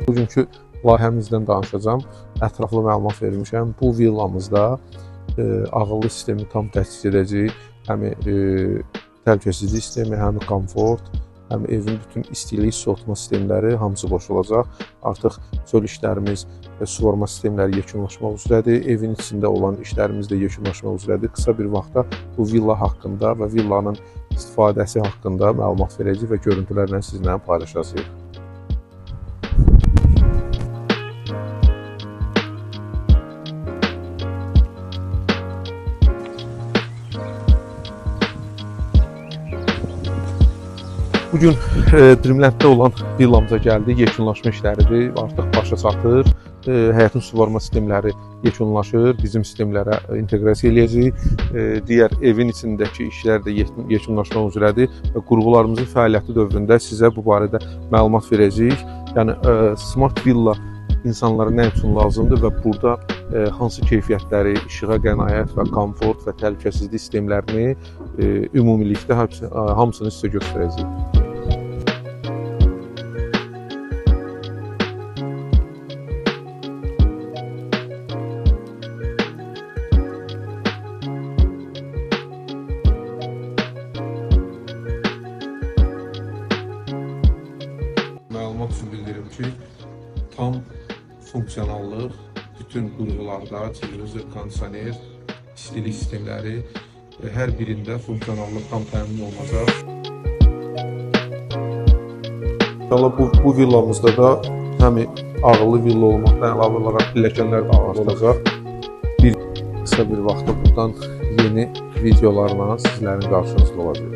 Bugünkü layihəmizdən danışacağam. Ətraflı məlumat vermişəm. Bu villamızda ağıllı sistemi tam təsis edəcəyik. Həm təhlükəsizlik sistemi, həm komfort, həm evin bütün istilik, soğutma sistemləri hamısı qoşulacaq. Artıq çöl işlərimiz və suvarma sistemləri yekunlaşmaq üzrədir. Evin içində olan işlərimiz də yekunlaşmaq üzrədir. Qısa bir vaxtda bu villa haqqında və villanın istifadəsi haqqında məlumat verəcəyik və görüntülərlə sizinlə paylaşacağıq. Bugün Dreamlanddə olan villamıza gəldik. Yekunlaşma işləridir. Artıq başa çatır. Həyətin suvarma sistemləri yekunlaşır. Bizim sistemlərə inteqrasiya eləyəcəyik. Digər evin içindəki işlər də yekunlaşmaq üzrədir və qurğularımızın fəaliyyəti dövründə sizə bu barədə məlumat verəcəyik. Yəni smart villa insanlara nə üçün lazımdır və burada hansı keyfiyyətləri, işığa qənaət və komfort və təhlükəsizlik sistemlərini ümumilikdə hamısını sizə göstərəcəyik. Məlumat üçün bildirim ki, tam funksionallıq, bütün qurğularda televizor, kondisioner, istilik sistemləri hər birində funksionallıq tam təmin olunacaq. Bu villamızda da həm ağıllı villa olmaqdan əlavə olaraq pilləkənlər də ağırlanacaq. Qısa bir vaxtda buradan yeni videolarla sizlərin qarşınızda olacaq.